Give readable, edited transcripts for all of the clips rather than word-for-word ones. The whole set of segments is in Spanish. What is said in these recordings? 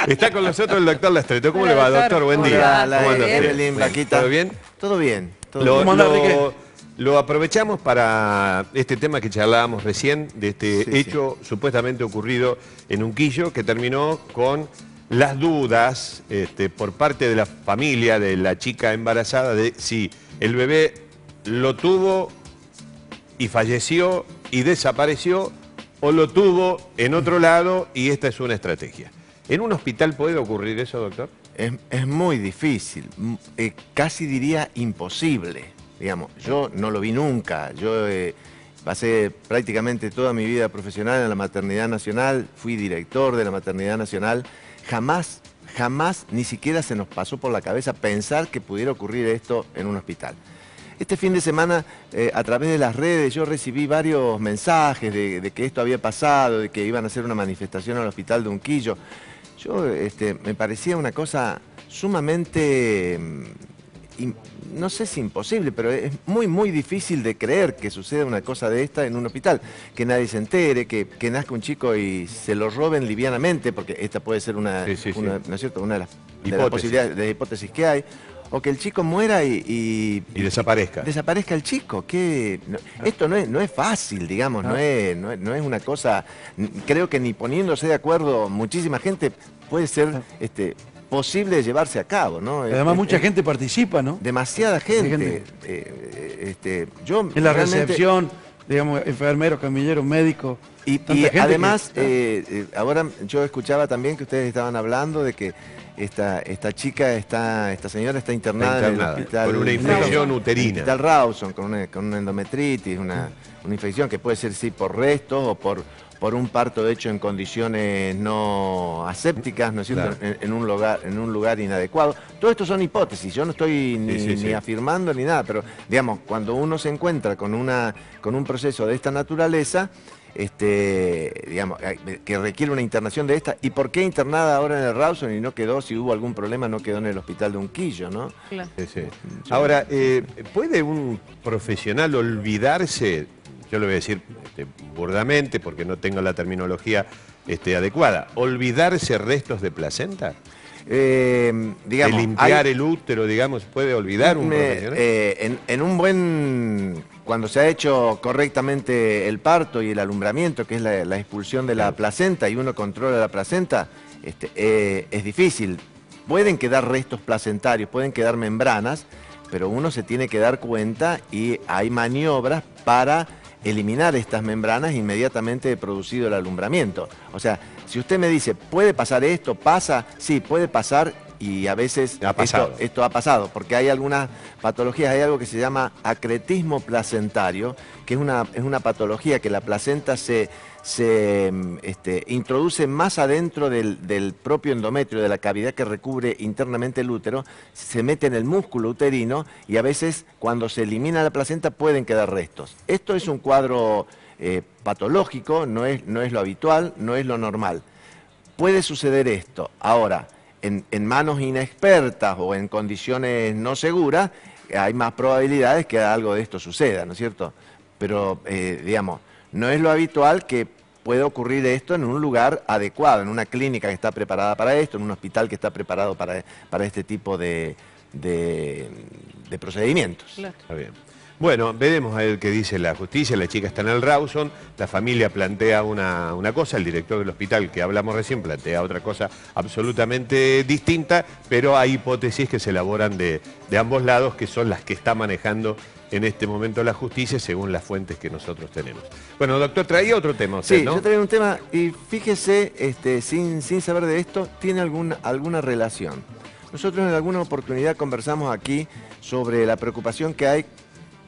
Está con nosotros el doctor Lastreto. ¿Cómo le va, doctor? Buen día. Hola, ¿Cómo anda usted? Evelyn, Vaquita. ¿Todo bien? Todo bien. Lo, anda, Enrique? lo aprovechamos para este tema que charlábamos recién, de este Sí, hecho supuestamente ocurrido en Unquillo, que terminó con las dudas por parte de la familia de la chica embarazada de si el bebé lo tuvo y falleció y desapareció, o lo tuvo en otro lado y esta es una estrategia. ¿En un hospital puede ocurrir eso, doctor? Es muy difícil, casi diría imposible. Digamos, yo no lo vi nunca. Yo pasé prácticamente toda mi vida profesional en la Maternidad Nacional, fui director de la Maternidad Nacional. Jamás, ni siquiera se nos pasó por la cabeza pensar que pudiera ocurrir esto en un hospital. Este fin de semana, a través de las redes, yo recibí varios mensajes de que esto había pasado, de que iban a hacer una manifestación al hospital de Unquillo. Yo, me parecía una cosa sumamente, no sé si imposible, pero es muy difícil de creer que suceda una cosa de esta en un hospital. Que nadie se entere, que nazca un chico y se lo roben livianamente, porque esta puede ser ¿no es cierto? Una de las posibilidades, de hipótesis que hay. O que el chico muera y desaparezca. Desaparezca el chico. Esto no es fácil, digamos, no es una cosa. Creo que ni poniéndose de acuerdo muchísima gente puede ser posible de llevarse a cabo, ¿no? Además mucha gente participa, ¿no? Demasiada gente. Yo en la realmente, recepción, digamos, enfermeros, camilleros, médicos. Y además, ahora yo escuchaba también que ustedes estaban hablando de que esta señora está internada en el hospital. Con una infección uterina. En el hospital Rawson, con una endometritis, una infección que puede ser sí por restos o por un parto hecho en condiciones no asépticas, ¿no es cierto? Claro. En un lugar inadecuado. Todo esto son hipótesis, yo no estoy ni afirmando ni nada, pero digamos, cuando uno se encuentra con un proceso de esta naturaleza, digamos, que requiere una internación de esta, ¿y por qué internada ahora en el Rawson y no quedó, si hubo algún problema, no quedó en el hospital de Unquillo, ¿no? Claro. Ahora, ¿puede un profesional olvidarse? Yo lo voy a decir burdamente porque no tengo la terminología adecuada. ¿Olvidarse restos de placenta? Digamos, de limpiar el útero, digamos, ¿puede olvidar un profesional? Cuando se ha hecho correctamente el parto y el alumbramiento, que es la expulsión de la placenta, y uno controla la placenta, es difícil. Pueden quedar restos placentarios, pueden quedar membranas, pero uno se tiene que dar cuenta y hay maniobras para eliminar estas membranas inmediatamente de producido el alumbramiento. O sea, si usted me dice, ¿puede pasar esto? ¿Pasa? Sí, puede pasar y a veces esto ha pasado, porque hay algunas patologías, hay algo que se llama acretismo placentario, que es una patología que la placenta se introduce más adentro del propio endometrio, de la cavidad que recubre internamente el útero, se mete en el músculo uterino y a veces cuando se elimina la placenta pueden quedar restos. Esto es un cuadro patológico, no es lo habitual, no es lo normal. Puede suceder esto. Ahora, en manos inexpertas o en condiciones no seguras, hay más probabilidades que algo de esto suceda, ¿no es cierto? Pero, digamos, no es lo habitual que pueda ocurrir esto en un lugar adecuado, en una clínica que está preparada para esto, en un hospital que está preparado para este tipo de procedimientos. Claro. Está bien. Bueno, veremos a ver qué dice la justicia. La chica está en el Rawson, la familia plantea una cosa, el director del hospital que hablamos recién plantea otra cosa absolutamente distinta, pero hay hipótesis que se elaboran de ambos lados, que son las que está manejando en este momento la justicia según las fuentes que nosotros tenemos. Bueno, doctor, traía otro tema usted, ¿no? Sí, yo traía un tema y fíjese, sin saber de esto, tiene alguna relación. Nosotros en alguna oportunidad conversamos aquí sobre la preocupación que hay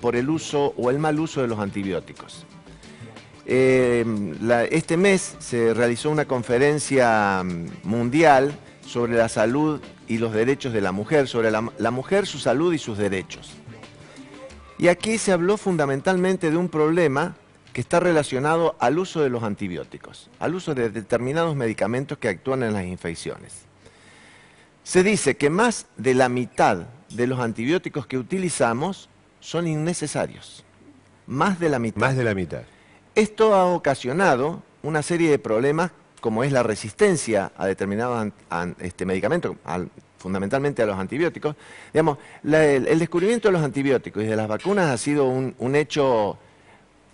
por el uso o el mal uso de los antibióticos. Este mes se realizó una conferencia mundial sobre la salud y los derechos de la mujer, sobre la mujer, su salud y sus derechos. Y aquí se habló fundamentalmente de un problema que está relacionado al uso de los antibióticos, al uso de determinados medicamentos que actúan en las infecciones. Se dice que más de la mitad de los antibióticos que utilizamos son innecesarios. Más de la mitad. Más de la mitad. Esto ha ocasionado una serie de problemas como es la resistencia a determinados medicamentos, fundamentalmente a los antibióticos, digamos, el descubrimiento de los antibióticos y de las vacunas ha sido un hecho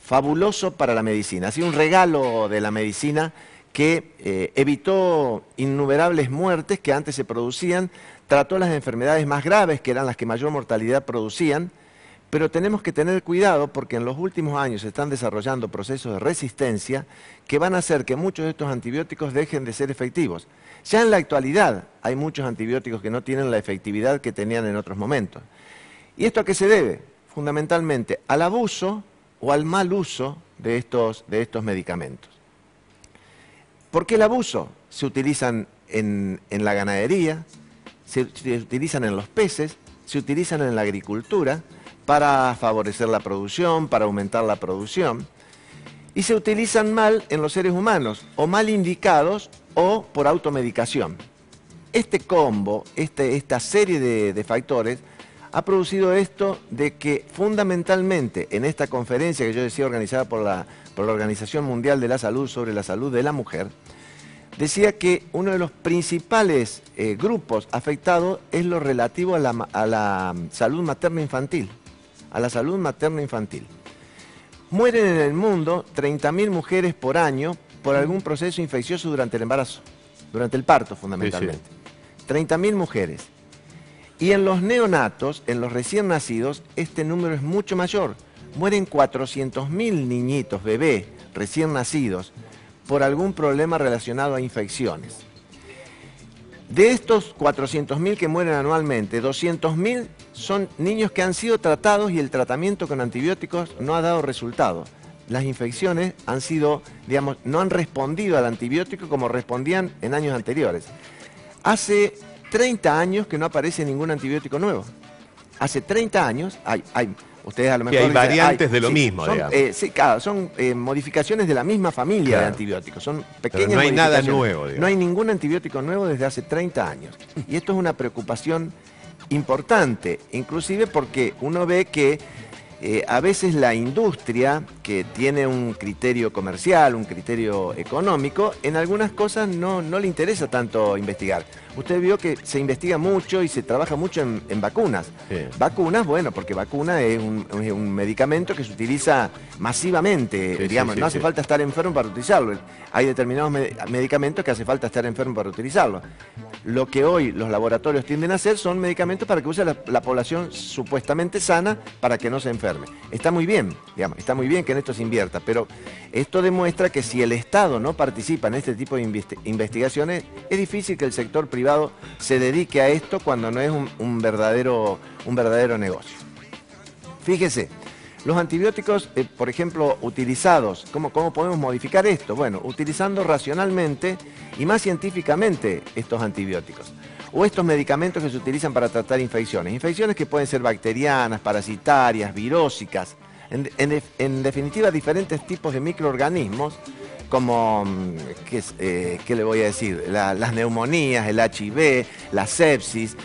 fabuloso para la medicina, ha sido un regalo de la medicina que evitó innumerables muertes que antes se producían, trató las enfermedades más graves, que eran las que mayor mortalidad producían, pero tenemos que tener cuidado porque en los últimos años se están desarrollando procesos de resistencia que van a hacer que muchos de estos antibióticos dejen de ser efectivos. Ya en la actualidad hay muchos antibióticos que no tienen la efectividad que tenían en otros momentos. ¿Y esto a qué se debe? Fundamentalmente al abuso o al mal uso de estos medicamentos. ¿Por qué el abuso? Se utilizan en la ganadería, se utilizan en los peces, se utilizan en la agricultura para favorecer la producción, para aumentar la producción, y se utilizan mal en los seres humanos, o mal indicados, o por automedicación. Este combo, esta serie de factores, ha producido esto de que fundamentalmente en esta conferencia que yo decía organizada por la Organización Mundial de la Salud sobre la salud de la mujer, decía que uno de los principales grupos afectados es lo relativo a la salud materno-infantil, a la salud materno-infantil. Mueren en el mundo 30.000 mujeres por año por algún proceso infeccioso durante el embarazo, durante el parto fundamentalmente. Sí, sí. 30.000 mujeres. Y en los neonatos, en los recién nacidos, este número es mucho mayor. Mueren 400.000 niñitos, bebés, recién nacidos, por algún problema relacionado a infecciones. De estos 400.000 que mueren anualmente, 200.000 son niños que han sido tratados y el tratamiento con antibióticos no ha dado resultado. Las infecciones han sido, digamos, no han respondido al antibiótico como respondían en años anteriores. Hace 30 años que no aparece ningún antibiótico nuevo. Hace 30 años ustedes a lo mejor hay variantes de lo mismo, digamos. Sí, claro, son modificaciones de la misma familia de antibióticos. Son pequeñas pero no hay nada nuevo, digamos. No hay ningún antibiótico nuevo desde hace 30 años. Y esto es una preocupación importante, inclusive porque uno ve que a veces la industria, que tiene un criterio comercial, un criterio económico, en algunas cosas no le interesa tanto investigar. Usted vio que se investiga mucho y se trabaja mucho en vacunas. Sí. Vacunas, bueno, porque vacuna es un medicamento que se utiliza masivamente, sí, digamos, no hace falta estar enfermo para utilizarlo. Hay determinados medicamentos que hace falta estar enfermo para utilizarlo. Lo que hoy los laboratorios tienden a hacer son medicamentos para que use la población supuestamente sana para que no se enferme. Está muy bien, digamos, está muy bien que en esto se invierta, pero esto demuestra que si el Estado no participa en este tipo de investigaciones, es difícil que el sector privado se dedique a esto cuando no es un verdadero negocio. Fíjese, los antibióticos, por ejemplo, utilizados, ¿cómo podemos modificar esto? Bueno, utilizando racionalmente y más científicamente estos antibióticos. O estos medicamentos que se utilizan para tratar infecciones. Infecciones que pueden ser bacterianas, parasitarias, virósicas. En definitiva, diferentes tipos de microorganismos como, ¿qué le voy a decir? Las neumonías, el HIV, la sepsis,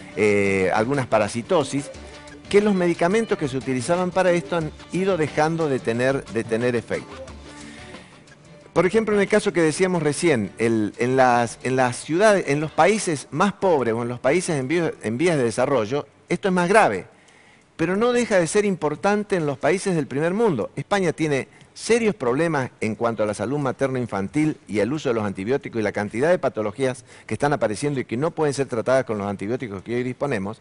algunas parasitosis, que los medicamentos que se utilizaban para esto han ido dejando de tener efecto. Por ejemplo, en el caso que decíamos recién, en las ciudades, en los países más pobres o en los países en vías de desarrollo, esto es más grave, pero no deja de ser importante en los países del primer mundo. España tiene serios problemas en cuanto a la salud materno-infantil y el uso de los antibióticos y la cantidad de patologías que están apareciendo y que no pueden ser tratadas con los antibióticos que hoy disponemos.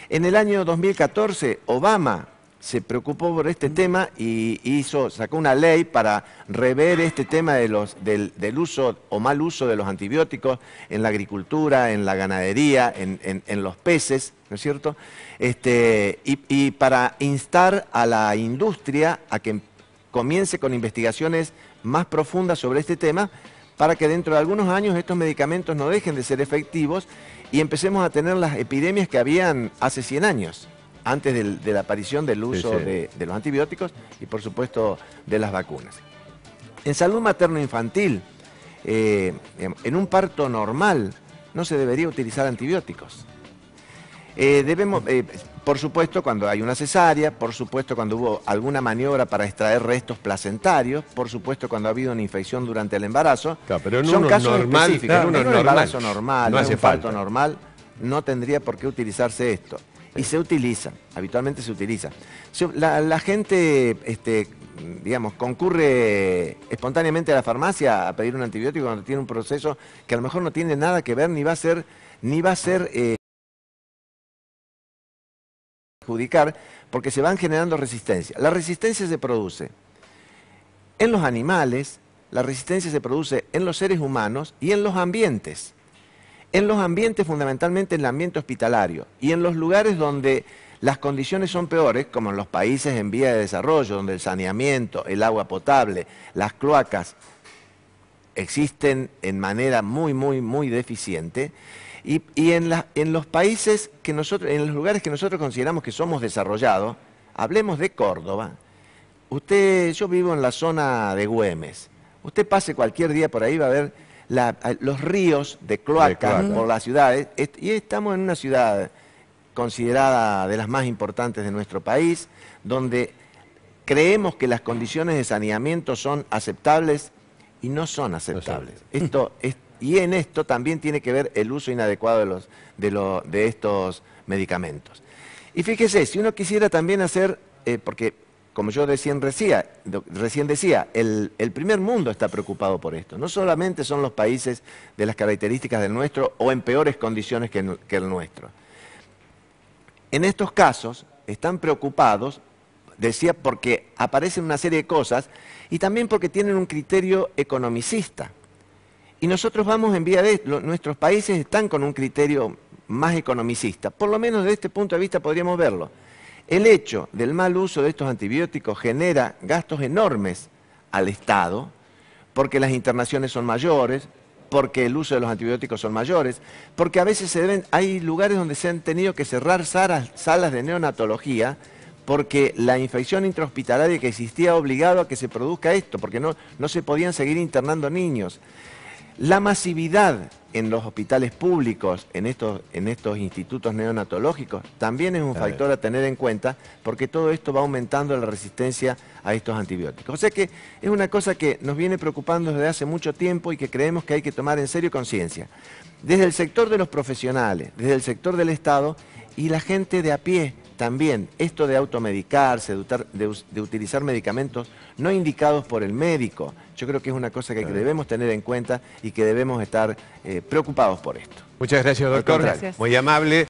En el año 2014, Obama se preocupó por este tema y sacó una ley para rever este tema del uso o mal uso de los antibióticos en la agricultura, en la ganadería, en los peces, ¿no es cierto? Y para instar a la industria a que comience con investigaciones más profundas sobre este tema, para que dentro de algunos años estos medicamentos no dejen de ser efectivos y empecemos a tener las epidemias que habían hace 100 años. Antes de la aparición del uso de los antibióticos y, por supuesto, de las vacunas. En salud materno-infantil, en un parto normal, no se debería utilizar antibióticos. Por supuesto, cuando hay una cesárea, por supuesto, cuando hubo alguna maniobra para extraer restos placentarios, por supuesto, cuando ha habido una infección durante el embarazo. Claro, pero en son uno casos normal, específicos. claro, En un embarazo normal, no en hace un parto falta. normal, no tendría por qué utilizarse esto. Y se utiliza, habitualmente se utiliza. La gente, digamos, concurre espontáneamente a la farmacia a pedir un antibiótico cuando tiene un proceso que a lo mejor no tiene nada que ver, ni va a ser perjudicar, porque se van generando resistencias. La resistencia se produce en los animales, la resistencia se produce en los seres humanos y en los ambientes. En los ambientes, fundamentalmente en el ambiente hospitalario, y en los lugares donde las condiciones son peores, como en los países en vía de desarrollo, donde el saneamiento, el agua potable, las cloacas existen en manera muy deficiente. Y en los países que nosotros, en los lugares que nosotros consideramos que somos desarrollados, hablemos de Córdoba. Yo vivo en la zona de Güemes. Usted pase cualquier día por ahí, va a ver los ríos de cloaca por las ciudades. Y estamos en una ciudad considerada de las más importantes de nuestro país, donde creemos que las condiciones de saneamiento son aceptables y no son aceptables. Y en esto también tiene que ver el uso inadecuado de estos medicamentos. Y fíjese, si uno quisiera también hacer, porque como yo recién decía, el primer mundo está preocupado por esto. No solamente son los países de las características del nuestro o en peores condiciones que el nuestro. En estos casos están preocupados, decía, porque aparecen una serie de cosas y también porque tienen un criterio economicista. Y nosotros vamos en vía de nuestros países están con un criterio más economicista. Por lo menos desde este punto de vista podríamos verlo. El hecho del mal uso de estos antibióticos genera gastos enormes al Estado, porque las internaciones son mayores, porque el uso de los antibióticos son mayores, porque a veces hay lugares donde se han tenido que cerrar salas de neonatología, porque la infección intrahospitalaria que existía ha obligado a que se produzca esto, porque no se podían seguir internando niños. La masividad en los hospitales públicos, en estos institutos neonatológicos, también es un factor a tener en cuenta, porque todo esto va aumentando la resistencia a estos antibióticos. O sea que es una cosa que nos viene preocupando desde hace mucho tiempo y que creemos que hay que tomar en serio conciencia. Desde el sector de los profesionales, desde el sector del Estado y la gente de a pie también, esto de automedicarse, de utilizar medicamentos no indicados por el médico, yo creo que es una cosa que debemos tener en cuenta y que debemos estar preocupados por esto. Muchas gracias, doctor. Gracias. Muy amable.